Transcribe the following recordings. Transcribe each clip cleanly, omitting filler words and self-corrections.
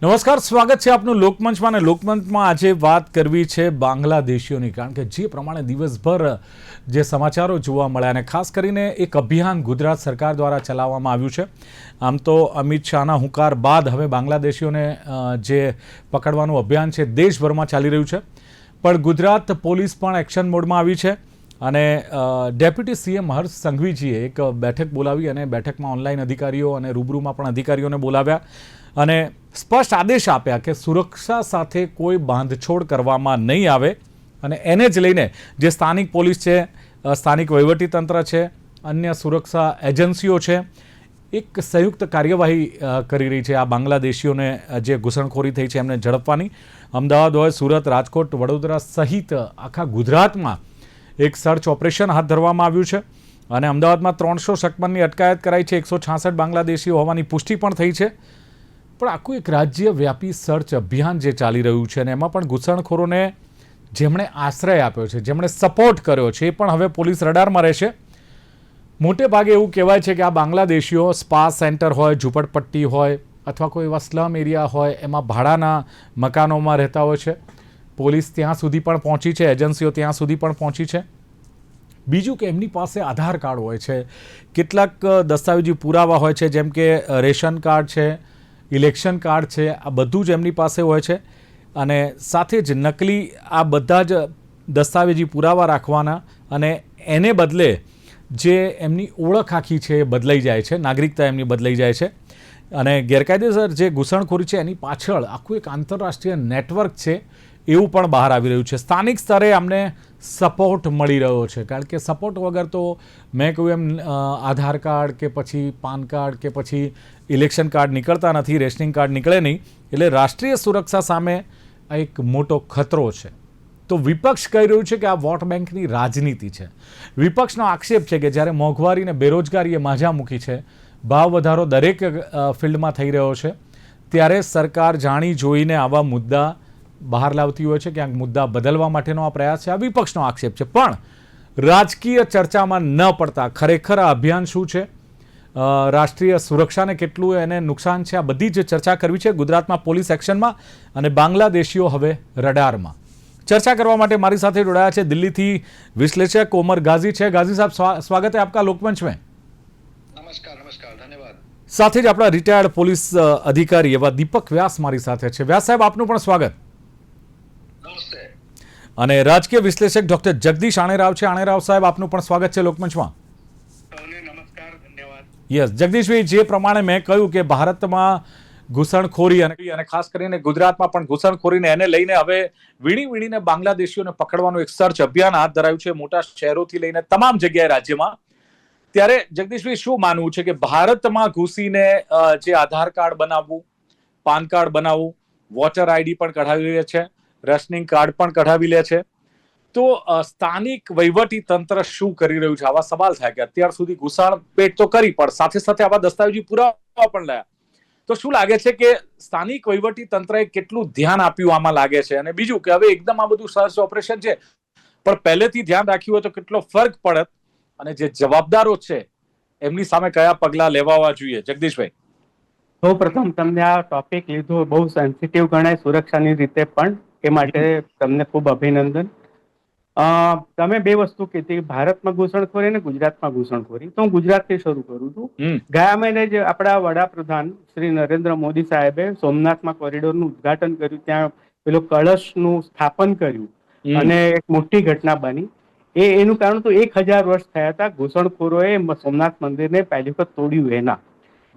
નમસ્કાર, સ્વાગત છે આપનું લોકમંચમાં. અને લોકમંચમાં આજે વાત કરવી છે બાંગ્લાદેશીઓની, કારણ કે જે પ્રમાણે દિવસભર જે સમાચારો જોવા મળ્યા અને ખાસ કરીને એક અભિયાન ગુજરાત સરકાર દ્વારા ચલાવવામાં આવ્યું છે. આમ તો અમિત શાહના હુંકાર બાદ હવે બાંગ્લાદેશીઓને જે પકડવાનું અભિયાન છે દેશભરમાં ચાલી રહ્યું છે, પણ ગુજરાત પોલીસ પણ એક્શન મોડમાં આવી છે અને ડેપ્યુટી સીએમ હર્ષ સંઘવીજીએ એક બેઠક બોલાવી અને બેઠકમાં ઓનલાઈન અધિકારીઓ અને રૂબરૂમાં પણ અધિકારીઓને બોલાવ્યા અને સ્પષ્ટ આદેશ આપ્યા કે સુરક્ષા સાથે કોઈ બાંધછોડ કરવામાં નહીં આવે અને એને જ લઈને જે સ્થાનિક પોલીસ છે, સ્થાનિક વહીવટીતંત્ર છે, અન્ય સુરક્ષા એજન્સીઓ છે, એક સંયુક્ત કાર્યવાહી કરી રહી છે આ બાંગ્લાદેશીઓને જે ઘૂસણખોરી થઈ છે એમને ઝડપવાની. અમદાવાદ હોય, સુરત, રાજકોટ, વડોદરા સહિત આખા ગુજરાતમાં એક સર્ચ ઓપરેશન હાથ ધરવામાં આવ્યું છે અને અમદાવાદમાં 300 શકમનની અટકાયત કરાઈ છે. 166 બાંગ્લાદેશીઓ હોવાની પુષ્ટિ પણ થઈ છે. પણ આખું એક રાજ્યવ્યાપી સર્ચ અભિયાન જે ચાલી રહ્યું છે અને એમાં પણ ઘૂસણખોરોને જેમણે આશ્રય આપ્યો છે, જેમણે સપોર્ટ કર્યો છે, એ પણ હવે પોલીસ રડારમાં રહેશે. મોટે ભાગે એવું કહેવાય છે કે આ બાંગ્લાદેશીઓ સ્પા સેન્ટર હોય, ઝૂંપડપટ્ટી હોય અથવા કોઈ એવા સ્લમ એરિયા હોય એમાં ભાડાના મકાનોમાં રહેતા હોય છે. પોલીસ ત્યાં સુધી પણ પહોંચી છે, એજન્સીઓ ત્યાં સુધી પણ પહોંચી છે. બીજું કે એમની પાસે આધાર કાર્ડ હોય છે, કેટલાક દસ્તાવેજી પુરાવા હોય છે, જેમ કે રેશન કાર્ડ છે, ઇલેક્શન કાર્ડ છે, આ બધું જ એમની પાસે હોય છે અને સાથે જ નકલી આ બધા જ દસ્તાવેજી પુરાવા રાખવાના અને એને બદલે જે એમની ઓળખ આખી છે એ બદલાઈ જાય છે, નાગરિકતા એમની બદલાઈ જાય છે અને ગેરકાયદેસર જે ઘૂસણખોરી છે એની પાછળ આખું એક આંતરરાષ્ટ્રીય નેટવર્ક છે એવું પણ બહાર આવી રહ્યું છે. સ્થાનિક સ્તરે અમને સપોર્ટ મળી રહ્યો છે, કારણ કે સપોર્ટ વગર તો મેં કહ્યું એમ આધાર કાર્ડ કે પછી પાન કાર્ડ કે પછી ઇલેક્શન કાર્ડ નીકળતા નથી, રેશનિંગ કાર્ડ નીકળે નહીં. એટલે રાષ્ટ્રીય સુરક્ષા સામે આ એક મોટો ખતરો છે. તો વિપક્ષ કહી રહ્યું છે કે આ વોટ બેંકની રાજનીતિ છે. વિપક્ષનો આક્ષેપ છે કે જ્યારે મોંઘવારી અને બેરોજગારીએ માઝા મૂકી છે, ભાવ વધારો દરેક ફિલ્ડમાં થઈ રહ્યો છે, ત્યારે સરકાર જાણી જોઈને આવા મુદ્દા બહાર લાવતી હોય છે. ક્યાંક મુદ્દા બદલવા માટેનો આ પ્રયાસ છે, આ વિપક્ષનો આક્ષેપ છે. પણ રાજકીય ચર્ચામાં ન પડતા ખરેખર આ અભિયાન શું છે, રાષ્ટ્રીય સુરક્ષાને કેટલું એને નુકસાન છે, આ બધી જ ચર્ચા કરવી છે ગુજરાતમાં પોલીસ એક્શનમાં અને બાંગ્લાદેશીઓ હવે રડારમાં. ચર્ચા કરવા માટે મારી સાથે જોડાયા છે દિલ્હીથી વિશ્લેષક ઓમર ગાઝી છે. ગાઝી સાહેબ, સ્વાગત है आपका लोकमंच में. નમસ્કાર. ધન્યવાદ. સાથે જ આપણા રિટાયર્ડ પોલીસ અધિકારી એવા દીપક વ્યાસ મારી સાથે છે. વ્યાસ સાહેબ, આપનું પણ સ્વાગત. નમસ્તે. અને રાજકીય વિશ્લેષક ડોક્ટર જગદીશ આણેરાવ છે. આણેરાવ સાહેબ, આપનું પણ સ્વાગત છે લોકમંચમાં. નમસ્કાર, ધન્યવાદ. યસ, જગદીશભાઈ, જે પ્રમાણે મેં કહ્યું કે ભારતમાં ઘૂસણખોરી અને ખાસ કરીને ગુજરાતમાં પણ ઘૂસણખોરીને એને લઈને હવે વીણીને બાંગ્લાદેશીઓને પકડવાનું એક સર્ચ અભિયાન હાથ ધરાયું છે મોટા શહેરોથી લઈને તમામ જગ્યાએ રાજ્યમાં. ત્યારે જગદીશભાઈ, શું માનવું છે કે ભારતમાં ઘૂસીને જે આધાર કાર્ડ બનાવવું, પાન કાર્ડ બનાવવું, વોટર આઈડી પણ કઢાવી લે છે, રેશનિંગ કાર્ડ પણ કઢાવી લે છે, તો સ્થાનિક વહીવટી તંત્ર શું કરી રહ્યું છે? આવા સવાલ થાય કે અત્યાર સુધી ઘૂસણપેટ તો કરી, પણ સાથે સાથે આવા દસ્તાવેજી પુરાવા પણ લાયા. તો શું લાગે છે કે સ્થાનિક વહીવટી તંત્રએ કેટલું ધ્યાન આપ્યું આમાં લાગે છે? અને બીજું કે હવે એકદમ આ બધું સર્ચ ઓપરેશન છે, પણ પહેલેથી ધ્યાન રાખ્યું હોય તો કેટલો ફરક પડત અને જે જવાબદારો છે એમની સામે કયા પગલા લેવા જોઈએ? જગદીશભાઈ. સૌ પ્રથમ તમને આ ટોપિક લીધો બહુ સેન્સિટિવ ગણાય સુરક્ષાની રીતે પણ, એ માટે તમને ખૂબ અભિનંદન. તમે બે વસ્તુ કીધી, ભારતમાં ઘૂસણખોરી અને ગુજરાતમાં ઘૂસણખોરી. તો હું ગુજરાતથી શરૂ કરું છું. ગયા મહિને જ આપણા વડાપ્રધાન શ્રી નરેન્દ્ર મોદી સાહેબે સોમનાથમાં કોરિડોરનું ઉદઘાટન કર્યું, ત્યાં પેલો કળશનું સ્થાપન કર્યું અને એક મોટી ઘટના બની. એનું કારણ તો 1000 વર્ષ થયા હતા ઘૂસણખોરોએ સોમનાથ મંદિરને પહેલી વખત તોડ્યું એના.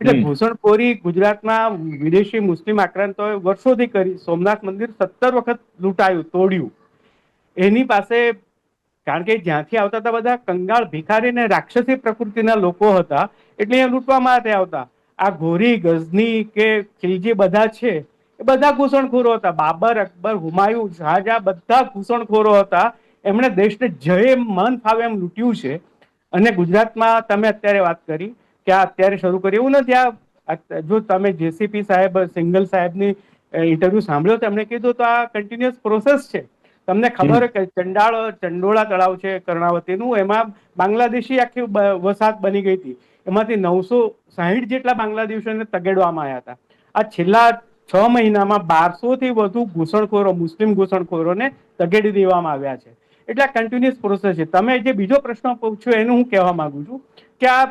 એટલે ઘૂસણખોરી ગુજરાતમાં વિદેશી મુસ્લિમ આક્રાંતોએ વર્ષોથી કરી. સોમનાથ મંદિર 17 વખત લૂંટાયું, તોડ્યું. એની પાસે, કારણ કે જ્યાંથી આવતા હતા બધા કંગાળ, ભિખારી ને રાક્ષસી પ્રકૃતિના લોકો હતા, એટલે એ લૂંટવા માટે આવતા. આ ઘોરી, ગઝની કે ખિલજી બધા છે એ બધા ઘૂસણખોરો હતા. બાબર, અકબર, હુમાયુન, શાહજહાં બધા ઘૂસણખોરો હતા. એમણે દેશને જે મન ફાવે એમ લૂંટ્યું છે. અને ગુજરાતમાં તમે અત્યારે વાત કરી કે આ અત્યારે શરૂ કર્યું, એવું નથી. આ જો તમે જેસીપી સાહેબ, સિંઘલ સાહેબની ઇન્ટરવ્યુ સાંભળ્યો તો એમણે કીધું તો આ કન્ટિન્યુઅસ પ્રોસેસ છે. તમને ખબર હોય કે ચંડોળા તળાવ છે કર્ણાવતીનું, એમાં બાંગ્લાદેશી આખી વસાહત બની ગઈ હતી. એમાંથી 960 જેટલા બાંગ્લાદેશીઓને તગેડવામાં આવ્યા હતા. આ છેલ્લા 6 મહિનામાં 1200 થી વધુ ઘૂસણખોરો, મુસ્લિમ ઘૂસણખોરોને તગેડી દેવામાં આવ્યા છે. એટલે આ કન્ટિન્યુઅસ પ્રોસેસ છે. તમે જે બીજો પ્રશ્ન પૂછ્યો એનું હું કહેવા માંગુ છું કે આ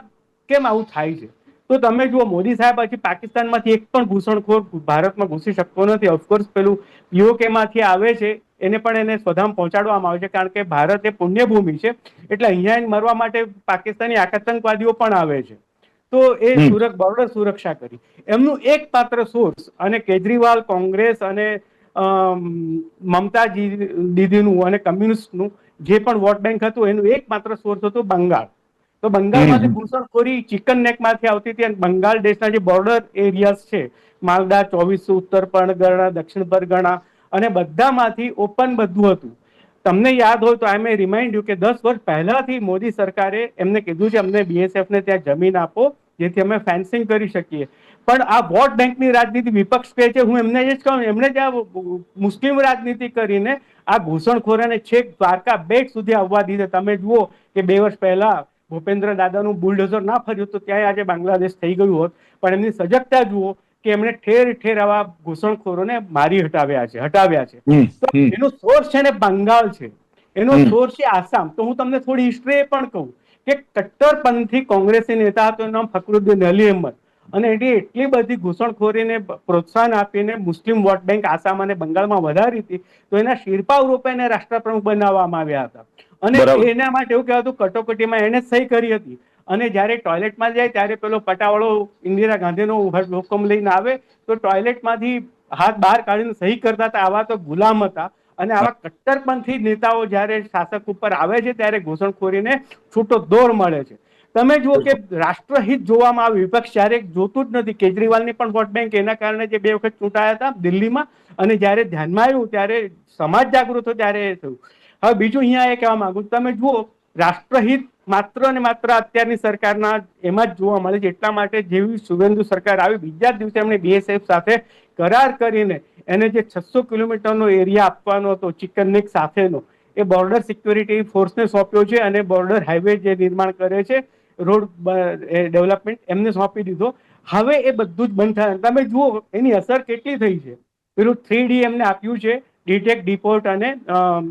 કેમ આવું થાય છે. તો તમે જુઓ, મોદી સાહેબ હજી પાકિસ્તાનમાંથી એક પણ ઘૂસણખોર ભારતમાં ઘૂસી શકતો નથી. ઓફકોર્સ પેલું પીઓકે માંથી આવે છે એને પણ એને સ્વધામ પહોંચાડવામાં આવે છે, કારણ કે ભારત એ પુણ્યભૂમિ છે. એટલે અહીંયા મરવા માટે પાકિસ્તાની આતંકવાદીઓ પણ આવે છે. તો એ બોર્ડર સુરક્ષા કરી. એમનું એક માત્ર સોર્સ, અને કેજરીવાલ, કોંગ્રેસ અને મમતા દીદીનું અને કમ્યુનિસ્ટનું જે પણ વોટ બેંક હતું એનું એક માત્ર સોર્સ હતું બંગાળ. તો બંગાળમાંથી ઘૂસણખોરી ચિકન નેક માંથી આવતી હતી, અને બંગાળ દેશના જે બોર્ડર એરિયાઝ છે, માલદા, 24 ઉત્તર પરગણા, દક્ષિણ પરગણા, અને બધામાંથી ઓપન બધું હતું. તમને યાદ હોય તો આઈ મે રિમાઇન્ડ યુ કે 10 વર્ષ પહેલાથી મોદી સરકારે એમને કીધું છે અમને બીએસએફ ને ત્યાં જમીન આપો જેથી અમે ફેન્સિંગ કરી શકીએ. પણ આ વોટ બેંકની રાજનીતિ વિપક્ષ કહે છે, હું એમને જ કહું, એમને જ આ મુસ્લિમ રાજનીતિ કરીને આ ઘૂસણખોરોને છેક દ્વારકા બેટ સુધી આવવા દીધે. તમે જુઓ કે 2 વર્ષ પહેલા ભૂપેન્દ્ર દાદાનું બુલડોઝર ના ફર્યું તો ત્યાં આજે બાંગ્લાદેશ થઈ ગયું હોત. પણ એમની સજગતા જુઓ કે એમણે ઠેર ઠેર આવા ઘૂસણખોરોને મારી હટાવ્યા છે. તો એનો સોર્સ છે ને બંગાળ છે, એનો સોર્સ છે આસામ. તો હું તમને થોડી હિસ્ટ્રી પણ કહું કે કટ્ટરપંથી કોંગ્રેસી નેતા હતો, એનું નામ ફકરુદ્દીન અલી અહેમદ, અને એની એટલી બધી ઘૂસણખોરીને પ્રોત્સાહન આપીને મુસ્લિમ વોટ બેંક આસામ અને બંગાળમાં વધારી હતી, તો એના શિરપાવ રૂપે એને રાષ્ટ્રપ્રમુખ બનાવવામાં આવ્યા હતા. અને એના માટે એવું કહેવાતું કટોકટીમાં એને સહી કરી હતી. અને જ્યારે ટોયલેટમાં જાય ત્યારે પેલો પટાવાળો ઇન્દિરા ગાંધીનો હુકમ લઈને આવે તો ટોયલેટમાંથી હાથ બહાર કાઢીને સહી કરતા હતા. આવા તો ગુલામ હતા. અને આવા કટ્ટરપંથી નેતાઓ જ્યારે શાસક ઉપર આવે છે ત્યારે ઘૂસણખોરીને છૂટો દોર મળે છે. તમે જુઓ કે રાષ્ટ્રહિત જોવામાં આવે, વિપક્ષ જ્યારે જોતું જ નથી. કેજરીવાલની પણ વોટ બેંક એના કારણે જે 2 વખત ચૂંટાયા હતા દિલ્હીમાં, અને જ્યારે ધ્યાનમાં આવ્યું ત્યારે સમાજ જાગૃત થયો ત્યારે એ થયું. હવે બીજું અહીંયા એ કહેવા માંગુ, તમે જુઓ રાષ્ટ્રહિત માત્ર ને માત્ર અત્યારની સરકારના એમાં જ જોવા મળે છે. એટલા માટે જેવી સુવેન્દુ સરકાર આવી બીજા જ દિવસે એમણે બીએસએફ સાથે કરાર કરીને એને જે 600 કિલોમીટરનો એરિયા આપવાનો હતો ચિકન નેક સાથેનો, એ બોર્ડર સિક્યોરિટી ફોર્સને સોંપ્યો છે. અને બોર્ડર હાઈવે જે નિર્માણ કરે છે, રોડ ડેવલપમેન્ટ, એમને સોંપી દીધો. હવે એ બધું જ બંધ થાય. તમે જુઓ એની અસર કેટલી થઈ છે. પેલું 3D એમને આપ્યું છે, ડિટેક્ટ, ડિપોર્ટ અને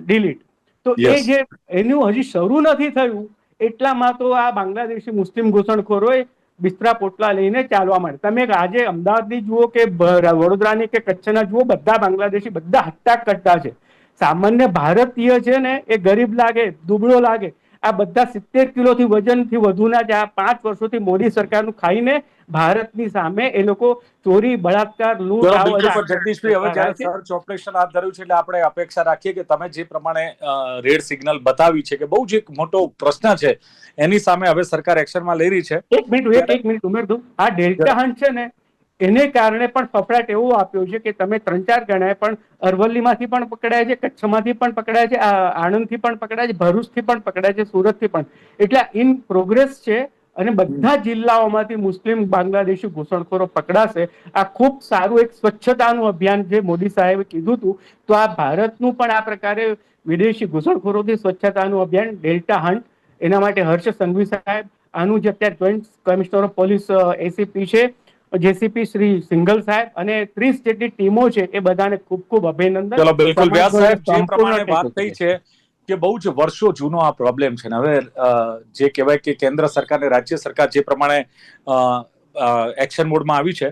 ડિલીટ. તો એ જે એનું હજી શરૂ નથી થયું એટલામાં તો આ બાંગ્લાદેશી મુસ્લિમ ઘૂસણખોરોએ બિસ્તરા પોટલા લઈને ચાલવા માંડે. તમે આજે અમદાવાદની જુઓ કે વડોદરાની કે કચ્છના જુઓ, બધા બાંગ્લાદેશી, બધા હટ્ટા કટ્ટા છે. સામાન્ય ભારતીય છે ને એ ગરીબ લાગે, દુબળો લાગે. આ બધા 70 કિલોથી વજનથી વધુના જ આ 5 વર્ષોથી મોદી સરકારનું ખાઈને ભારતની સામે એ લોકો ચોરી, બળાત્કાર, લૂંટ, જગદીશભાઈ, હવે જ્યારે સર્ચ ઓપરેશન હાથ ધર્યું છે એટલે આપણે અપેક્ષા રાખીએ કે તમે જે પ્રમાણે રેડ સિગ્નલ બતાવી છે કે બહુ જ એક મોટો પ્રશ્ન છે, એની સામે હવે સરકાર એક્શનમાં લઈ રહી છે. એક મિનિટ ઉમેર દઉં. આ ડેલ્ટા હન્ટ છે ને એને કારણે પણ ફફડાટ એવો આપ્યો છે કે તમે 3-4 ગણાય પણ અરવલ્લીમાંથી પણ પકડાય છે, કચ્છમાંથી પણ પકડાય છે, આણંદથી પણ પકડાય છે, ભરૂચથી પણ પકડાય છે, સુરતથી પણ. એટલે ઇન પ્રોગ્રેસ છે. અને બધા જિલ્લાઓમાંથી મુસ્લિમ બાંગ્લાદેશી ઘૂસણખોરો પકડાશે. આ ખૂબ સારું એક સ્વચ્છતાનું અભિયાન જે મોદી સાહેબે કીધું હતું, તો આ ભારતનું પણ આ પ્રકારે વિદેશી ઘૂસણખોરોથી સ્વચ્છતાનું અભિયાન ડેલ્ટા હન્ટ, એના માટે હર્ષ સંઘવી સાહેબ, આનું જે અત્યારે joint commissioner of police ACP છે, જેસીપી શ્રી સિંઘલ સાહેબ, અને 30 જેટલી ટીમો છે, એ બધાને ખૂબ ખૂબ અભિનંદન. ચલો, બિલકુલ. વ્યાસ સાહેબ, જે પ્રમાણે વાત થઈ છે કે બહુ જ વર્ષો જૂનો આ પ્રોબ્લેમ છે ને હવે જે કહેવાય કે કેન્દ્ર સરકાર અને રાજ્ય સરકાર જે પ્રમાણે એક્શન મોડમાં આવી છે,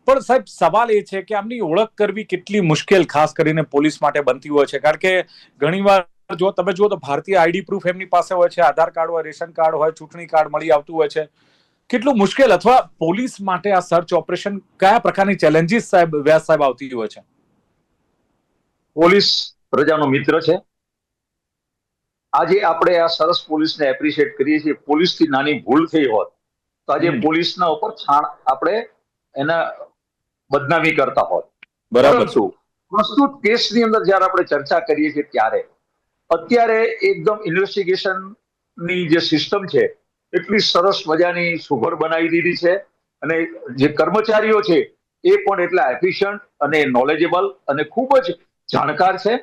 પણ સાહેબ સવાલ એ છે કે આમની ઓળખ કરવી કેટલી મુશ્કેલ ખાસ કરીને પોલીસ માટે બનતી હોય છે. કારણ કે ઘણીવાર જો તમે જુઓ તો ભારતીય આઈડી પ્રૂફ એમની પાસે હોય છે, આધાર કાર્ડ હોય, રેશન કાર્ડ હોય, ચૂંટણી કાર્ડ મળી આવતું હોય છે. કેટલું મુશ્કેલ અથવા પોલીસ માટે આ સર્ચ ઓપરેશન કયા પ્રકારની ચેલેન્જીસ સાહેબ વ્યાસ સાહેબ આવતી હોય છે? પોલીસ પ્રજાનો મિત્ર છે. આજે આપણે આ સરસ પોલીસને એપ્રિશિએટ કરીએ છીએ. પોલીસથી નાની ભૂલ થઈ હોત તો આજે પોલીસના ઉપર છાણ આપણે એના બદનામી કરતા હોત. પરંતુ પ્રસ્તુત કેસની અંદર જ્યારે આપણે ચર્ચા કરીએ છીએ ત્યારે અત્યારે એકદમ ઇન્વેસ્ટિગેશનની જે સિસ્ટમ છે એટલી સરસ મજાની સુઘડ બનાવી દીધી છે, અને જે કર્મચારીઓ છે એ પણ એટલા એફિશિયન્ટ અને નોલેજેબલ અને ખૂબ જ જાણકાર છે.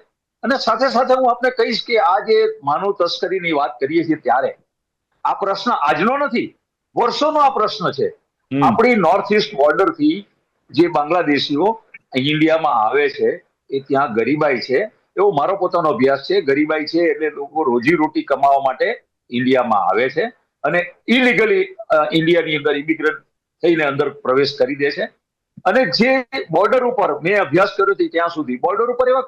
અને સાથે સાથે હું આપને કહીશ કે આ જે માનવ તસ્કરીની વાત કરીએ છીએ ત્યારે આ પ્રશ્ન આજનો નથી, વર્ષોનો આ પ્રશ્ન છે. આપણી નોર્થ ઇસ્ટ બોર્ડર થી જે બાંગ્લાદેશીઓ ઇન્ડિયામાં આવે છે એ ત્યાં ગરીબાઈ છે, એવો મારો પોતાનો અભ્યાસ છે. ગરીબાઈ છે એટલે લોકો રોજીરોટી કમાવા માટે ઇન્ડિયામાં આવે છે અને ઇલીગલી ઇન્ડિયાની અંદર ઇમિગ્રન્ટ થઈને અંદર પ્રવેશ કરી દે છે. અને જે બોર્ડર ઉપર મેં અભ્યાસ કર્યો છે ત્યાં સુધી બોર્ડર ઉપર એવા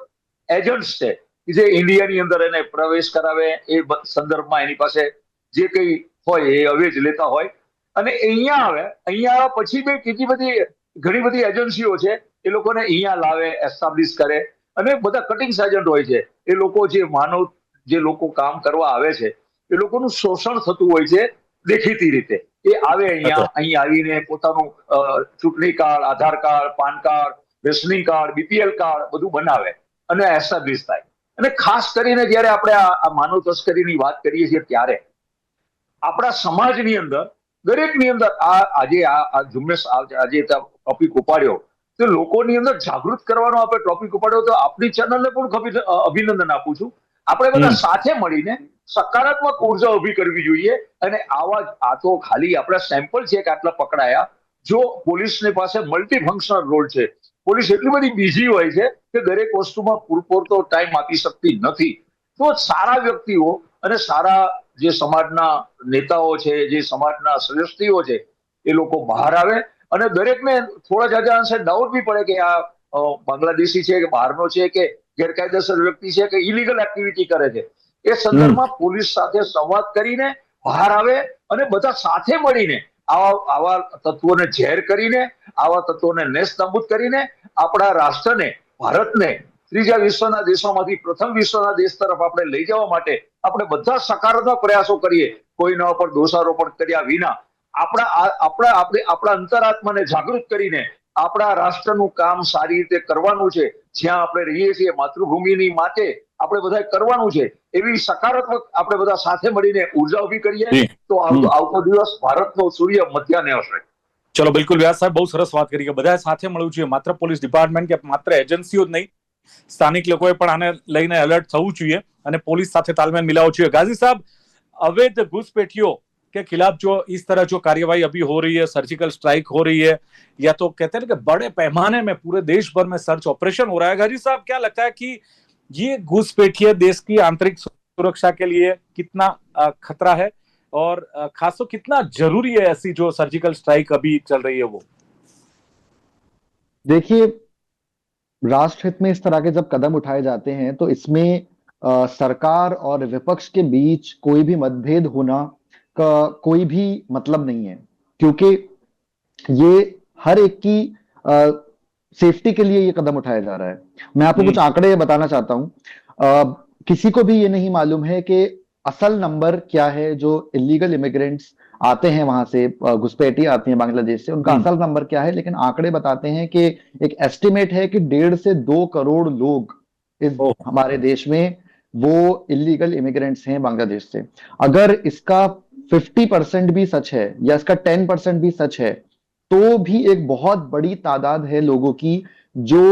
એજન્ટ્સ છે કે જે ઇન્ડિયાની અંદર એને પ્રવેશ કરાવે, એ સંદર્ભમાં એની પાસે જે કંઈ હોય એ અવેજ લેતા હોય અને અહીંયા આવે. અહીંયા આવ્યા પછી બી કેટલી બધી ઘણી બધી એજન્સીઓ છે એ લોકોને અહીંયા લાવે, એસ્ટાબ્લિશ કરે અને બધા કટિંગ એજન્ટ હોય છે. એ લોકો જે લોકો કામ કરવા આવે છે એ લોકોનું શોષણ થતું હોય છે દેખીતી રીતે. એ આવે અહીં આવીને પોતાનું ચૂંટણી card, Aadhaar card, PAN card, rationing card, BPL card બધું બનાવે અને એસ્ટાબ્લિશ થાય. અને ખાસ કરીને જ્યારે આપણે આ માનવ તસ્કરીની વાત કરીએ છીએ ત્યારે આપણા સમાજની અંદર દરેકની અંદર આ ઝુંબેશ આજે ટોપિક ઉપાડ્યો તો લોકોની અંદર જાગૃત કરવાનો આપણે ટોપિક ઉપાડ્યો તો આપણી ચેનલને પણ અભિનંદન આપું છું. આપણે બધા સાથે મળીને સકારાત્મક ઉર્જા ઉભી કરવી જોઈએ. અને આ તો ખાલી આપણા સેમ્પલ છે કે આટલા પકડાયા. જો પોલીસની પાસે મલ્ટીફંક્શનલ રોલ છે, પોલીસ એટલી બધી બીઝી હોય છે કે દરેક વસ્તુમાં પૂરતો ટાઈમ આપી શકતી નથી. તો સારા વ્યક્તિઓ અને સારા જે સમાજના નેતાઓ છે, જે સમાજના શ્રેષ્ઠીઓ છે એ લોકો બહાર આવે અને દરેકને થોડા જાજા અંશે ડાઉટ બી પડે કે આ બાંગ્લાદેશી છે કે બહારનો છે કે ગેરકાયદેસર વ્યક્તિ છે કે ઇલીગલ એક્ટિવિટી કરે છે. એ સંદર્ભમાં પોલીસ સાથે સંવાદ કરીને બહાર આવે અને બધા સાથે મળીને આવા તત્વોને ઝેર કરીને, આવા તત્વોને નેસ્તનાબૂદ કરીને આપણા રાષ્ટ્રને, ભારતને ત્રીજા વિશ્વના દેશોમાંથી પ્રથમ વિશ્વના દેશ તરફ આપણે લઈ જવા માટે આપણે બધા સકારાત્મક પ્રયાસો કરીએ, કોઈના ઉપર દોષારોપણ કર્યા વિના. આપણા અંતરાત્માને જાગૃત કરીને આપણા રાષ્ટ્રનું કામ સારી રીતે કરવાનું છે. જ્યાં આપણે રહીએ છીએ માતૃભૂમિની માટે આપણે બધા કરવાનું છે. એવી સકારાત્મક આપણે બધા સાથે મળીને ઉર્જા ઉભી કરીએ તો આવતો દિવસ ભારતનો સૂર્ય મધ્યાહને હશે. ચલો, બિલકુલ વ્યાસ સાહેબ, બહુ સરસ વાત કરી કે બધા સાથે મળવું જોઈએ. માત્ર પોલીસ ડિપાર્ટમેન્ટ કે માત્ર એજન્સીઓ જ નહીં, સ્થાનિક લોકોએ પણ આને લઈને એલર્ટ થવું જોઈએ અને पुलिस સાથે तालमेल मिलाना चाहिए. गाजी साहब, अवैध घुसपैठियों के खिलाफ जो इस तरह जो कार्यवाही अभी हो रही है, सर्जिकल स्ट्राइक हो रही है, या तो कहते हैं कि बड़े पैमाने में पूरे देश भर में सर्च ऑपरेशन हो रहा है, गाजी साहब क्या लगता है कि ये घुसपैठिए देश की आंतरिक सुरक्षा के लिए कितना खतरा है और खासकर कितना जरूरी है ऐसी जो सर्जिकल स्ट्राइक अभी चल रही है वो? देखिए, राष्ट्रहित में इस तरह के जब कदम उठाए जाते हैं तो इसमें सरकार और विपक्ष के बीच कोई भी मतभेद होना का कोई भी मतलब नहीं है, क्योंकि ये हर एक की सेफ्टी के लिए ये कदम उठाया जा रहा है. मैं आपको कुछ आंकड़े बताना चाहता हूं. किसी को भी ये नहीं मालूम है कि असल नंबर क्या है जो इलीगल इमिग्रेंट्स आते हैं वहां से, घुसपैठी आती हैं बांग्लादेश से, उनका असल नंबर क्या है. लेकिन आंकड़े बताते हैं कि एक एस्टिमेट है कि 1.5 से 2 करोड़ लोग इस हमारे देश में वो इलीगल इमिग्रेंट्स हैं बांग्लादेश से. अगर इसका 50% भी सच है या इसका 10% भी सच है तो भी एक बहुत बड़ी तादाद है लोगों की जो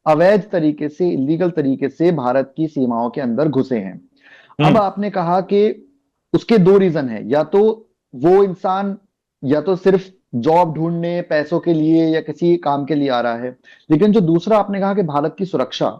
अवैध तरीके से, इलीगल तरीके से भारत की सीमाओं के अंदर घुसे हैं. अब आपने कहा कि उसके 2 रीजन है, या तो वो इंसान या तो सिर्फ जॉब ढूंढने, पैसों के लिए या किसी काम के लिए आ रहा है, लेकिन जो दूसरा आपने कहा कि भारत की सुरक्षा,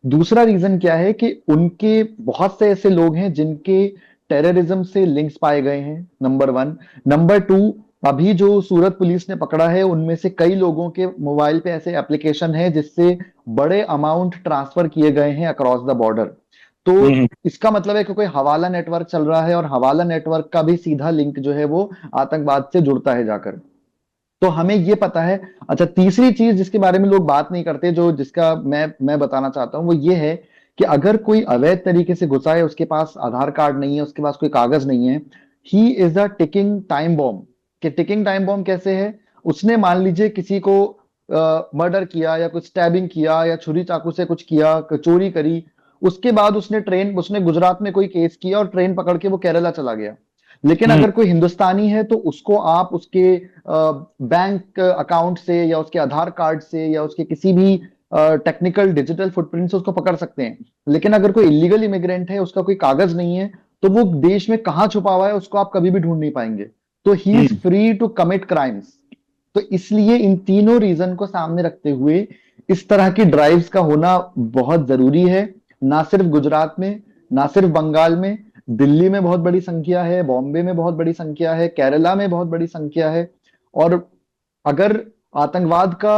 दूसरा रीजन क्या है कि उनके बहुत से ऐसे लोग हैं जिनके टेररिज्म से लिंक्स पाए गए हैं, नंबर 1. नंबर 2, अभी जो सूरत पुलिस ने पकड़ा है उनमें से कई लोगों के मोबाइल पे ऐसे एप्लीकेशन है जिससे बड़े अमाउंट ट्रांसफर किए गए हैं अक्रॉस द बॉर्डर. तो इसका मतलब है कि कोई हवाला नेटवर्क चल रहा है और हवाला नेटवर्क का भी सीधा लिंक जो है वो आतंकवाद से जुड़ता है जाकर. तो हमें ये पता है. अच्छा, तीसरी चीज जिसके बारे में लोग बात नहीं करते, जो जिसका मैं बताना चाहता हूं, वो ये है कि अगर कोई अवैध तरीके से घुसा है, उसके पास आधार कार्ड नहीं है, उसके पास कोई कागज नहीं है, he is a ticking time bomb. कि टिकिंग टाइम बॉम्ब कैसे है? उसने मान लीजिए किसी को मर्डर किया या कुछ स्टैबिंग किया या छुरी चाकू से कुछ किया, चोरी करी, उसके बाद उसने गुजरात में कोई केस किया और ट्रेन पकड़ के वो केरला चला गया. लेकिन अगर कोई हिंदुस्तानी है तो उसको आप उसके बैंक अकाउंट से या उसके आधार कार्ड से या उसके किसी भी टेक्निकल डिजिटल फुटप्रिंट से उसको पकड़ सकते हैं. लेकिन अगर कोई इलीगल इमिग्रेंट है, उसका कोई कागज नहीं है, तो वो देश में कहां छुपा हुआ है उसको आप कभी भी ढूंढ नहीं पाएंगे. तो he is free to commit crimes. तो इसलिए इन तीनों रीजन को सामने रखते हुए इस तरह की ड्राइव्स का होना बहुत जरूरी है। ना सिर्फ गुजरात में, ना सिर्फ बंगाल में, दिल्ली में बहुत बड़ी संख्या है, बॉम्बे में बहुत बड़ी संख्या है, केरला में बहुत बड़ी संख्या है। और अगर आतंकवाद का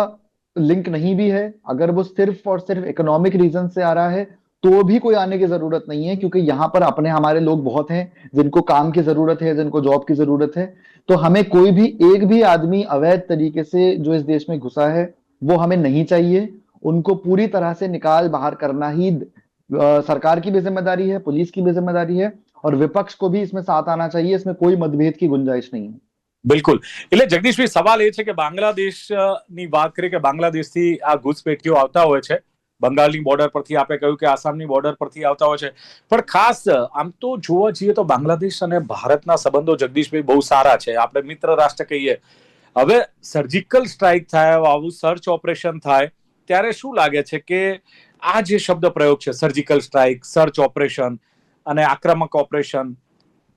लिंक नहीं भी है, अगर वो सिर्फ और सिर्फ इकोनॉमिक रीजन से आ रहा है, तो भी कोई आने की जरूरत नहीं है, क्योंकि यहाँ पर अपने हमारे लोग बहुत हैं जिनको काम की जरूरत है, जिनको जॉब की जरूरत है। तो हमें कोई भी एक भी आदमी अवैध तरीके से जो इस देश में घुसा है वो हमें नहीं चाहिए। उनको पूरी तरह से निकाल बाहर करना ही सरकार की भी जिम्मेदारी है, पुलिस की भी जिम्मेदारी है, और विपक्ष को भी इसमें साथ आना चाहिए। इसमें कोई मतभेद की गुंजाइश नहीं है। બિલકુલ. એટલે જગદીશભાઈ સવાલ એ છે કે બાંગ્લાદેશની વાત કરીએ કે બાંગ્લાદેશથી આ ઘૂસપેઠીઓ આવતા હોય છે, બંગાળની બોર્ડર પરથી, આપણે કહ્યું કે આસામની બોર્ડર પરથી આવતા હોય છે, પણ ખાસ આમ તો જોવા જઈએ તો બાંગ્લાદેશ અને ભારતના સંબંધો જગદીશભાઈ બહુ સારા છે, આપણે મિત્ર રાષ્ટ્ર કહીએ. હવે સર્જિકલ સ્ટ્રાઇક થાય, આવું સર્ચ ઓપરેશન થાય, ત્યારે શું લાગે છે કે આ જે શબ્દ પ્રયોગ છે સર્જિકલ સ્ટ્રાઇક, સર્ચ ઓપરેશન અને આક્રમક ઓપરેશન,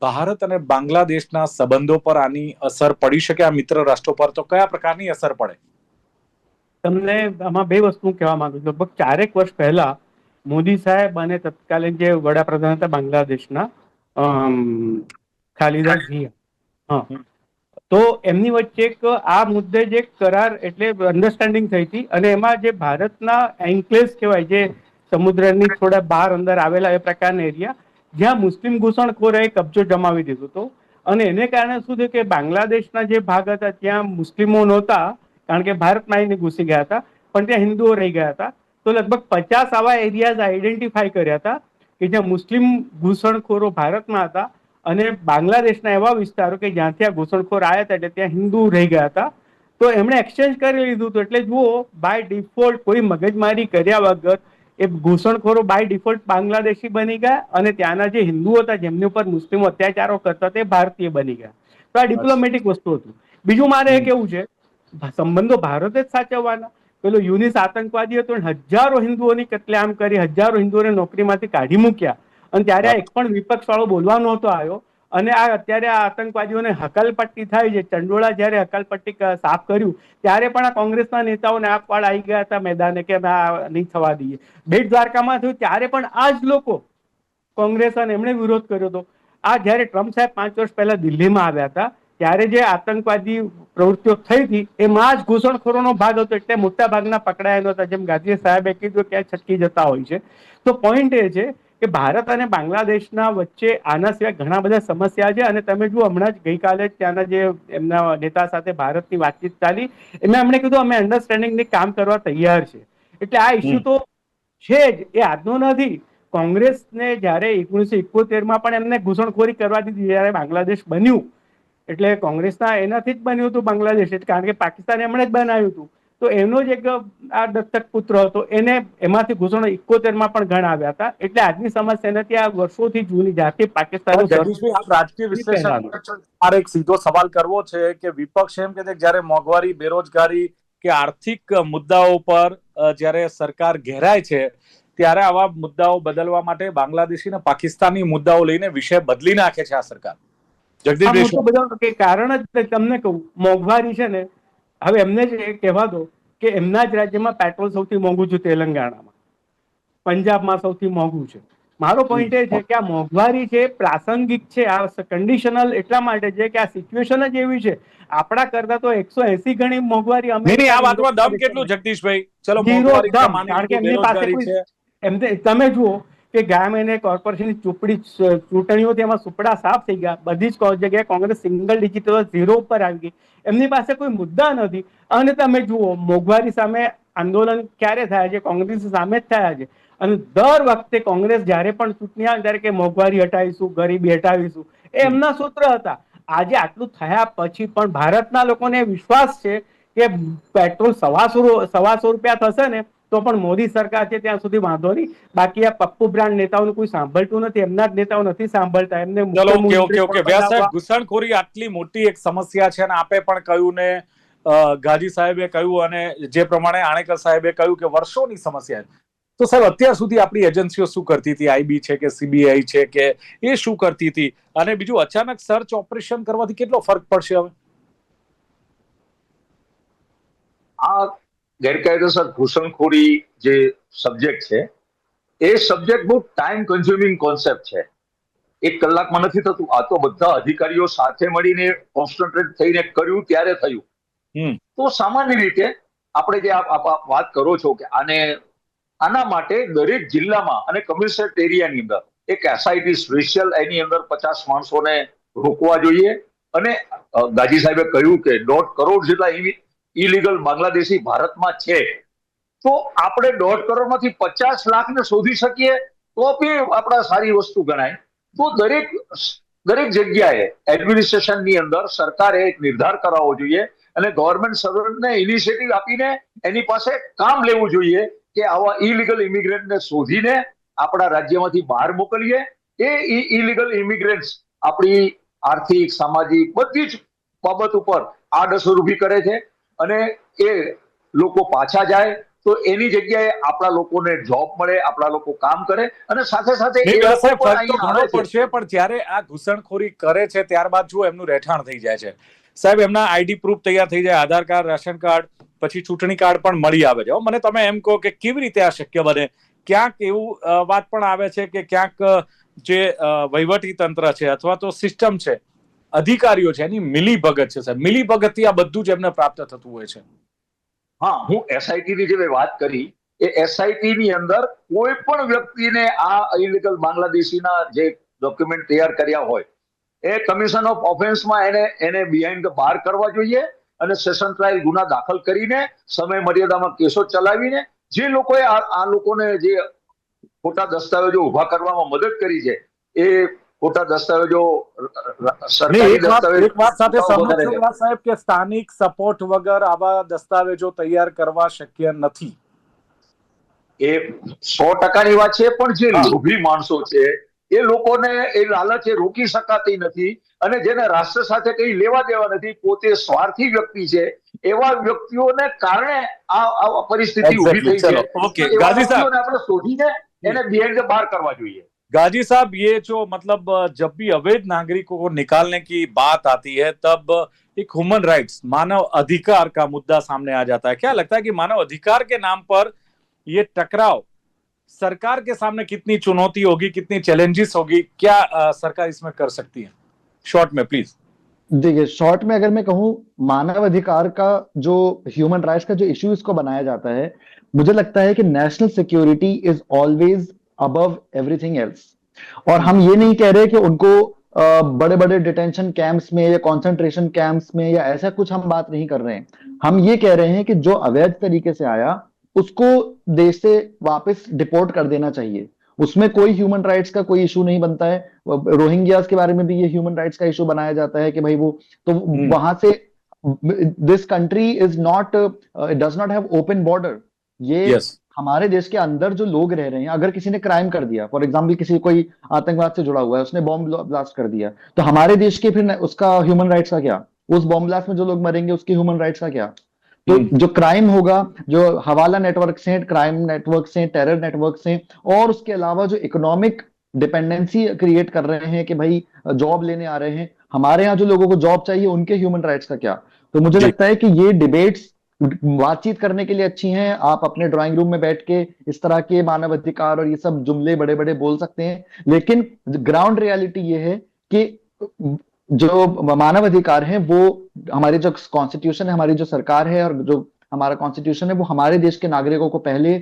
ભારત અને બાંગ્લાદેશના સંબંધો પર આની અસર પડી શકે, આ મિત્ર રાષ્ટ્રો પર તો કયા પ્રકારની અસર પડે? તમને આમાં બે વસ્તુ કહેવા માંગુ છું. લગભગ 4 વર્ષ પહેલા મોદી સાહેબ અને તત્કાલીન જે વડાપ્રધાન હતા બાંગ્લાદેશના ખાલિદા ઝિયા, હા, તો એમની વચ્ચે એક આ મુદ્દે જે કરાર એટલે અન્ડરસ્ટેન્ડિંગ થઈ હતી, અને એમાં જે ભારતના એન્ક્લેવ્સ કહેવાય, જે સમુદ્રની થોડા બહાર અંદર આવેલા એ પ્રકારના એરિયા જ્યાં મુસ્લિમ ઘૂસણખોરોએ કબજો જમાવી દીધો હતો. અને એને કારણે શું થયું કે બાંગ્લાદેશના જે ભાગ હતા ત્યાં મુસ્લિમો નહોતા, કારણ કે ભારતમાં આવીને ઘૂસી ગયા હતા, પણ ત્યાં હિન્દુઓ રહી ગયા હતા. તો લગભગ 50 આવા એરિયાઝ આઈડેન્ટિફાઈ કર્યા હતા કે જ્યાં મુસ્લિમ ઘૂસણખોરો ભારતમાં હતા, અને બાંગ્લાદેશના એવા વિસ્તારો કે જ્યાંથી આ ઘૂસણખોર આવ્યા હતા એટલે ત્યાં હિન્દુ રહી ગયા હતા. તો એમણે એક્સચેન્જ કરી લીધું હતું. એટલે જુઓ, બાય ડિફોલ્ટ કોઈ મગજમારી કર્યા વગર એ ઘૂસણખોરો બાય ડિફોલ્ટ બાંગ્લાદેશી બની ગયા, અને ત્યાંના જે હિન્દુઓ હતા જેમની ઉપર મુસ્લિમો અત્યાચારો કરતા તે ભારતીય બની ગયા. તો આ ડિપ્લોમેટિક વસ્તુ હતું. બીજું મારે એ કેવું છે, સંબંધો ભારતે જ સાચવવાના. પેલો યુનિસ આતંકવાદી હતો, હજારો હિન્દુઓની કતલેઆમ કરી, હજારો હિન્દુઓને નોકરીમાંથી કાઢી મૂક્યા, અને ત્યારે આ એક પણ વિપક્ષ વાળો બોલવા નહોતો આવ્યો. અને આ અત્યારે આ આતંકવાદીઓને હકાલપટ્ટી થાય છે. ચંડોળા જયારે હકાલપટ્ટી સાફ કર્યું ત્યારે પણ આ કોંગ્રેસના નેતાઓને આ પાડ આવી ગયા હતા મેદાને કે આ નહીં થવા દઈએ. બેટ દ્વારકામાં થયું ત્યારે પણ આ જ લોકો કોંગ્રેસ અને એમણે વિરોધ કર્યો હતો. આ જયારે ટ્રમ્પ સાહેબ 5 વર્ષ પહેલા દિલ્હીમાં આવ્યા હતા ત્યારે જે આતંકવાદી પ્રવૃત્તિઓ થઈ હતી એમાં જ ઘૂસણખોરોનો ભાગ હતો, એટલે મોટા ભાગના પકડાયા નહોતા. જેમ ગાંધી સાહેબે કીધું કે છટકી જતા હોય છે. તો પોઈન્ટ એ છે કે ભારત અને બાંગ્લાદેશના વચ્ચે આના સિવાય ઘણા બધા સમસ્યા છે. અને તમે જુઓ, હમણાં જ ગઈકાલે ત્યાંના જે એમના નેતા સાથે ભારતની વાતચીત ચાલી, એમણે કીધું અમે અન્ડરસ્ટેન્ડિંગની કામ કરવા તૈયાર છે. એટલે આ ઇસ્યુ તો છે જ, એ આજનો નથી. કોંગ્રેસને જયારે 1971માં પણ એમને ઘૂસણખોરી કરવા દીધી જયારે બાંગ્લાદેશ બન્યું, એટલે કોંગ્રેસના એનાથી જ બન્યું હતું બાંગ્લાદેશ, કારણ કે પાકિસ્તાન એમણે જ બનાવ્યું હતું. તો એનો જ એક આ દત્તક પુત્ર હતો, એને એમાંથી ઘૂસણો 71માં પણ ઘણા આવ્યા હતા. એટલે આજની સમસ્યા નથી, આ વર્ષોથી જૂની, જ્યારથી પાકિસ્તાન. જગદીશભાઈ, આપ રાજકીય વિશ્લેષણ, મારે એક સીધો સવાલ કરવો છે કે વિપક્ષ એમ કે જ્યારે મોંઘવારી, બેરોજગારી કે આર્થિક મુદ્દાઓ પર જ્યારે સરકાર ઘેરાય છે ત્યારે આવા મુદ્દાઓ બદલવા માટે બાંગ્લાદેશી અને પાકિસ્તાની મુદ્દાઓ લઈને વિષય બદલી નાખે છે આ સરકાર. જગદીશભાઈ, કારણ જ તમને કહું, મોંઘવારી છે ને, હવે એમને જ કહેવા દો કે એમના જ રાજ્યમાં પેટ્રોલ સૌથી મોંઘું છે, તેલંગાણામાં, પંજાબમાં સૌથી મોંઘું છે. મારો પોઈન્ટ એ છે કે આ મોંઘવારી છે પ્રાસંગિક છે, આ કન્ડિશનલ એટલા માટે છે કે આ સિચ્યુએશન જ એવી છે. આપણા કરતા તો 180 ગણી મોંઘવારી આ વાતમાં દમ કેટલું જગદીશભાઈ? ચલો, કારણ કે એમની પાસે કોઈ એમને તમે જુઓ કે ગયા મહિને કોર્પોરેશનની ચૂંટણીઓ એમાં સુપડા સાફ થઈ ગયા, બધી જ જગ્યાએ કોંગ્રેસ સિંગલ ડિજિટ 0 ઉપર આવી ગઈ. એમની પાસે કોઈ મુદ્દા નથી. અને તમે જુઓ, મોંઘવારી સામે આંદોલન ક્યારે થયા છે? કોંગ્રેસ સામે જ થયા છે. અને દર વખતે કોંગ્રેસ જયારે પણ ચૂંટણી આવે ત્યારે કે મોંઘવારી હટાવીશું, ગરીબી હટાવીશું, એ એમના સૂત્ર હતા. આજે આટલું થયા પછી પણ ભારતના લોકોને વિશ્વાસ છે કે પેટ્રોલ 125 રૂપિયા થશે ને તો પણ મોદી સરકાર છે ત્યાં સુધી વાંધો નહીં. બાકી આ પપ્પુ બ્રાન્ડ નેતાઓને કોઈ સાંભળતું નથી, એમના જ નેતાઓ નથી સાંભળતા. એમને ઘૂસણખોરી આટલી મોટી એક સમસ્યા છે, અને આપે પણ કહ્યું ને ગાજી સાહેબે કહ્યું, અને જે પ્રમાણે આણેકર સાહેબે કહ્યું કે વર્ષોની સમસ્યા છે. તો સાહેબ, અત્યાર સુધી આપણી એજન્સીઓ શું કરતી હતી? આઈબી છે કે સીબીઆઈ છે કે એ શું કરતી હતી? અને બીજું, અચાનક સર્ચ ઓપરેશન કરવાથી કેટલો ફરક પડશે હવે? આ ગેરકાયદેસર ઘૂસણખોરી જે સબ્જેક્ટ છે એ સબ્જેક્ટ બહુ ટાઈમ કન્ઝ્યુમિંગ કોન્સેપ્ટ છે. 1 કલાકમાં નથી થતું. આ તો બધા અધિકારીઓ સાથે મળીને કોન્સન્ટ્રેટ થઈને કર્યું ત્યારે થયું. તો સામાન્ય રીતે આપણે જે વાત કરો છો કે આના માટે દરેક જિલ્લામાં અને કમિશનરેટ એરિયાની અંદર એક એસઆઈટી સ્પેશિયલ એની અંદર 50 માણસોને રોકવા જોઈએ. અને ગાજી સાહેબે કહ્યું કે 1.5 કરોડ જેટલા ઇલીગલ બાંગ્લાદેશી ભારતમાં છે. તો આપણે 1.5 કરોડમાંથી 50 લાખને શોધી શકીએ તો બી આપણા સારી વસ્તુ ગણાય. તો દરેક જગ્યાએ એડમિનિસ્ટ્રેશનની અંદર સરકારે એક નિર્ધાર કરાવવો જોઈએ અને ગવર્મેન્ટ સર્વન્ટને ઇનિશિયેટિવ આપીને એની પાસે કામ લેવું જોઈએ કે આવા ઇલીગલ ઇમિગ્રન્ટને શોધીને આપણા રાજ્યમાંથી બહાર મોકલીએ. એ ઇલીગલ ઇમિગ્રન્ટ્સ આપણી આર્થિક, સામાજિક બધી જ બાબત ઉપર આડઅસર ઊભી કરે છે અને એ લોકો પાછા જાય તો એની જગ્યાએ આપણા લોકોને જોબ મળે, આપણા લોકો કામ કરે અને સાથે સાથે એ નહીં, લોકો સાહેબ, પણ ફરક તો અહીંયા ઘણો આવે છે. પડશે, પણ જ્યારે આ ઘૂસણખોરી કરે છે ત્યારબાદ જો એમનું રહેઠાણ થઈ જાય છે, સાહેબ, એમના આઈડી પ્રૂફ તૈયાર થઈ જાય, આધાર કાર્ડ, રાશન કાર્ડ, પછી ચૂંટણી કાર્ડ પણ મળી આવે છે. હવે મને તમે એમ કહો કે કેવી રીતે આ શક્ય બને? ક્યાંક એવું વાત પણ આવે છે કે ક્યાંક જે વહીવટી તંત્ર છે અથવા તો સિસ્ટમ છે, અધિકારીઓ છે, એની મિલીભગત છે. સાહેબ, મિલીભગતથી આ બધું જ એમને પ્રાપ્ત થતું હોય છે. હા, હું એસઆઈટી ની જે વાત કરી એ એસઆઈટી ની અંદર કોઈ પણ વ્યક્તિને આ ઇલીગલ બાંગ્લાદેશીના જે ડોક્યુમેન્ટ તૈયાર કર્યા હોય એ કમિશન ઓફ ઓફેન્સમાં એને બિહાઇન્ડ ધ બાર કરવા જોઈએ અને સેશન ટ્રાયલ ગુના દાખલ કરીને સમય મર્યાદામાં કેસો ચલાવીને જે લોકોએ આ લોકોને જે ખોટા દસ્તાવેજો ઉભા કરવામાં મદદ કરી છે એ ખોટા દસ્તાવેજો સરકારી દસ્તાવેજ એક વાત સાથે સહમત છું સાહેબ કે સ્થાનિક સપોર્ટ વગર આવા દસ્તાવેજો તૈયાર કરવા શક્ય નથી. એ 100%ની વાત છે, પણ જે લોભી માણસો છે એ લોકોને એ લાલચ એ રોકી શકાતી નથી અને જેને રાષ્ટ્ર સાથે કઈ લેવા દેવા નથી, પોતે સ્વાર્થી વ્યક્તિ છે, એવા વ્યક્તિઓને કારણે આ પરિસ્થિતિ ઊભી થઈ છે. ઓકે, ગાજી સાहब, આપણે શોધીને એને બિહાઇન્ડ ધ બાર કરવા જોઈએ. गाजी साहब, ये जो मतलब जब भी अवैध नागरिकों को निकालने की बात आती है तब एक ह्यूमन राइट्स, मानव अधिकार का मुद्दा सामने आ जाता है. क्या लगता है कि मानव अधिकार के नाम पर ये टकराव सरकार के सामने कितनी चुनौती होगी, कितनी चैलेंजेस होगी, क्या सरकार इसमें कर सकती है? शॉर्ट में प्लीज. देखिए, शॉर्ट में अगर मैं कहूं, मानव अधिकार का जो ह्यूमन राइट्स का जो इश्यू इसको बनाया जाता है, मुझे लगता है कि national security is always above everything else. और हम ये नहीं कह रहे कि उनको बड़े बड़े डिटेंशन कैंप्स में या कॉन्सेंट्रेशन कैंप्स में या ऐसा कुछ हम बात नहीं कर रहे हैं. हम ये कह रहे हैं कि जो अवैध तरीके से आया उसको देश से वापस डिपोर्ट कर देना चाहिए. उसमें कोई ह्यूमन राइट्स का कोई इशू नहीं बनता है. रोहिंग्यास के बारे में भी ये ह्यूमन राइट्स का इशू बनाया जाता है कि भाई वो तो वहां से this country is not does not have open border. ये हमारे देश के अंदर जो लोग रह रहे हैं, अगर किसी ने क्राइम कर दिया, फॉर एग्जाम्पल किसी कोई आतंकवाद से जुड़ा हुआ है, उसने बॉम्ब ब्लास्ट कर दिया, तो हमारे देश के फिर उसका ह्यूमन राइट्स का क्या? उस बॉम्ब ब्लास्ट में जो लोग मरेंगे उसके ह्यूमन राइट्स का क्या? तो जो क्राइम होगा, जो हवाला नेटवर्क से, क्राइम नेटवर्क से, टेरर नेटवर्क से, और उसके अलावा जो इकोनॉमिक डिपेंडेंसी क्रिएट कर रहे हैं कि भाई जॉब लेने आ रहे हैं, हमारे यहाँ जो लोगों को जॉब चाहिए उनके ह्यूमन राइट्स का क्या? तो मुझे लगता है कि ये डिबेट्स बातचीत करने के लिए अच्छी हैं. आप अपने ड्राइंग रूम में बैठ के इस तरह के मानव अधिकार और ये सब जुमले बड़े बड़े बोल सकते हैं, लेकिन ग्राउंड रियलिटी ये है कि जो मानव अधिकार है वो हमारी जो कॉन्स्टिट्यूशन है, हमारी जो सरकार है और जो हमारा कॉन्स्टिट्यूशन है वो हमारे देश के नागरिकों को पहले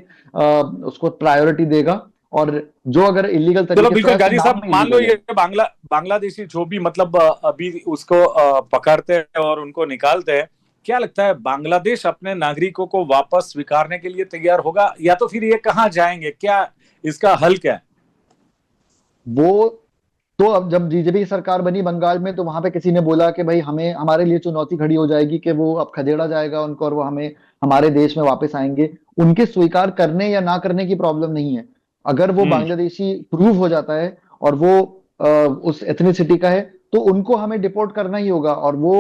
उसको प्रायोरिटी देगा. और जो अगर इलीगल चलो बिल्कुल गाजी नाम साहब, में मान लो illegal ये बांग्लादेशी जो भी मतलब अभी उसको पकड़ते हैं और उनको निकालते हैं, क्या लगता है बांग्लादेश अपने नागरिकों को वापस स्वीकारने के लिए तैयार होगा, या तो फिर ये कहाँ जाएंगे? क्या इसका हल क्या है? वो तो अब जब बीजेपी सरकार बनी बंगाल में, तो वहां पे किसी ने बोला कि भाई हमें हमारे लिए चुनौती खड़ी हो जाएगी कि वो अब खदेड़ा जाएगा उनको और वो हमें हमारे देश में वापस आएंगे. उनके स्वीकार करने या ना करने की प्रॉब्लम नहीं है. अगर वो बांग्लादेशी प्रूव हो जाता है और वो उस एथनिसिटी का है तो उनको हमें डिपोर्ट करना ही होगा. और वो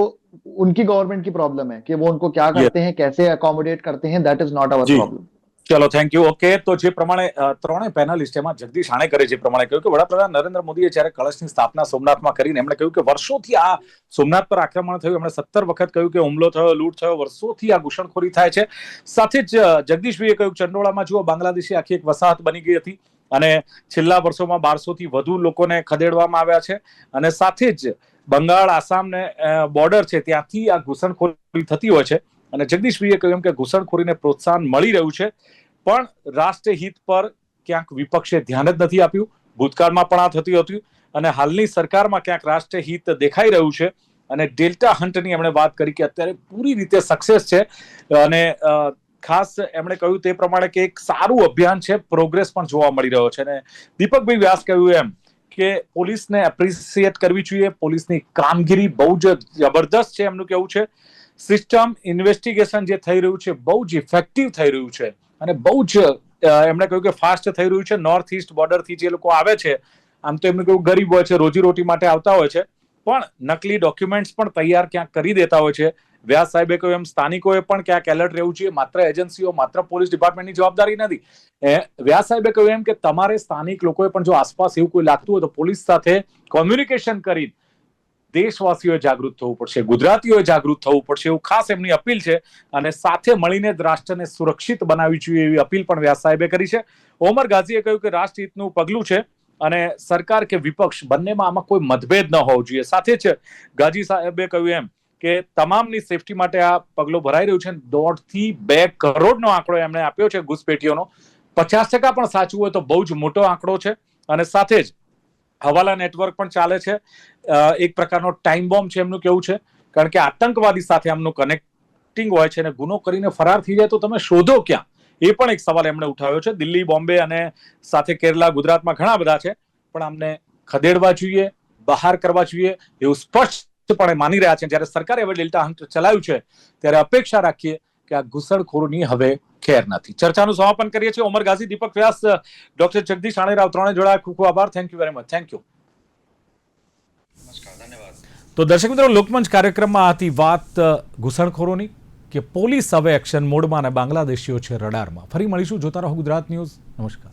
उनकी गवर्नमेंट की प्रॉब्लम है कि वो उनको क्या करते हैं, कैसे अकोमोडेट करते हैं. That is not our problem. ચલો થેન્ક યુ. ઓકે, તો જે પ્રમાણે ત્રણેય પેનલિસ્ટ એમાં જગદીશ આણેકરે જે પ્રમાણે કહ્યું કે વડાપ્રધાન નરેન્દ્ર મોદીએ જ્યારે કળશની સ્થાપના સોમનાથમાં કરીને એમણે કહ્યું કે વર્ષોથી આ સોમનાથ પર આક્રમણ થયું, એમણે 17 વખત કહ્યું કે હુમલો થયો, લૂંટ થયો, વર્ષોથી આ ઘૂસણખોરી થાય છે. સાથે જ જગદીશભાઈએ કહ્યું ચંડોળામાં જુઓ બાંગ્લાદેશી આખી એક વસાહત બની ગઈ હતી અને છેલ્લા વર્ષોમાં 1200 થી વધુ લોકોને ખદેડવામાં આવ્યા છે અને સાથે જ બંગાળ આસામને બોર્ડર છે ત્યાંથી આ ઘૂસણખોરી થતી હોય છે. અને જગદીશભાઈએ કહ્યું એમ કે ઘૂસણખોરીને પ્રોત્સાહન મળી રહ્યું છે પણ રાષ્ટ્રીય હિત પર ક્યાંક વિપક્ષે ધ્યાન જ નથી આપ્યું. ભૂતકાળમાં પણ આ થતું હતું અને હાલની સરકારમાં ક્યાંક રાષ્ટ્રીય હિત દેખાઈ રહ્યું છે અને ડેલ્ટા હન્ટની એમણે વાત કરી કે અત્યારે પૂરી રીતે સક્સેસ છે અને ખાસ એમણે કહ્યું તે પ્રમાણે કે એક સારું અભિયાન છે, પ્રોગ્રેસ પણ જોવા મળી રહ્યો છે. અને દીપકભાઈ વ્યાસ કહ્યું એમ કે પોલીસને એપ્રિશિએટ કરવી જોઈએ, પોલીસની કામગીરી બહુ જ જબરદસ્ત છે એમનું કહેવું છે. સિસ્ટમ ઇન્વેસ્ટિગેશન જે થઈ રહ્યું છે બહુ જ ઇફેક્ટિવ થઈ રહ્યું છે અને બહુ જ એમણે કહ્યું કે ફાસ્ટ થઈ રહ્યું છે. નોર્થ ઈસ્ટ બોર્ડરથી જે લોકો આવે છે આમ તો એમનું કેવું ગરીબ હોય છે, રોજીરોટી માટે આવતા હોય છે પણ નકલી ડોક્યુમેન્ટ્સ પણ તૈયાર ક્યાંક કરી દેતા હોય છે. વ્યાસ સાહેબે કહ્યું એમ સ્થાનિકોએ પણ ક્યાંક એલર્ટ રહેવું જોઈએ, માત્ર એજન્સીઓ, માત્ર પોલીસ ડિપાર્ટમેન્ટની જવાબદારી નથી. વ્યાસ સાહેબે કહ્યું એમ કે તમારે સ્થાનિક લોકોએ પણ જો આસપાસ એવું કોઈ લાગતું હોય તો પોલીસ સાથે કોમ્યુનિકેશન કરી દેશવાસીઓએ જાગૃત થવું પડશે, ગુજરાતીઓએ જાગૃત થવું પડશે એવું ખાસ એમની અપીલ છે. અને સાથે મળીને જ રાષ્ટ્રને સુરક્ષિત બનાવવી જોઈએ એવી અપીલ પણ વ્યાસ સાહેબે કરી છે. ઓમર ગાઝીએ કહ્યું કે રાષ્ટ્રહિતનું પગલું છે અને સરકાર કે વિપક્ષ બંનેમાં આમાં કોઈ મતભેદ ન હોવો જોઈએ. સાથે જ ગાઝી સાહેબે કહ્યું એમ કે તમામની સેફટી માટે આ પગલું ભરાઈ રહ્યું છે. 1.5 થી 2 કરોડનો આંકડો એમણે આપ્યો છે ઘૂસપેઠીઓનો. 50% પણ સાચું હોય તો બહુ જ મોટો આંકડો છે. અને સાથે જ હવાલા નેટવર્ક પણ ચાલે છે, એક પ્રકારનો ટાઈમ બોમ્બ છે એમનું કેવું છે, કારણ કે આતંકવાદી સાથે આમનું કનેક્ટિંગ હોય છે અને ગુનો કરીને ફરાર થઈ જાય તો તમે શોધો ક્યાં, એ પણ એક સવાલ એમણે ઉઠાવ્યો છે. દિલ્હી, બોમ્બે અને સાથે કેરલા, ગુજરાતમાં ઘણા બધા છે પણ આમને ખદેડવા જોઈએ, બહાર કરવા જોઈએ એવું સ્પષ્ટપણે માની રહ્યા છે. જ્યારે સરકારે હવે ડેલ્ટા હન્ટ ચલાવ્યું છે ત્યારે અપેક્ષા રાખીએ કે આ ઘૂસણખોરોની હવે ખેર નથી. ચર્ચાનું સમાપન કરીએ છીએ. ઓમર ગાઝી, દીપક વ્યાસ, ડોક્ટર જગદીશ આણેરાવ ત્રણે જોડાયા. ખૂબ ખૂબ આભાર. Thank you very much. Thank you. નમસ્કાર, ધન્યવાદ. તો દર્શક મિત્રો, લોકમંચ કાર્યક્રમમાં હતી વાત ઘૂસણખોરોની કે પોલીસ હવે એક્શન મોડમાં અને બાંગ્લાદેશીઓ છે રડારમાં. ફરી મળીશું. જોતા રહો ગુજરાત ન્યૂઝ. નમસ્કાર.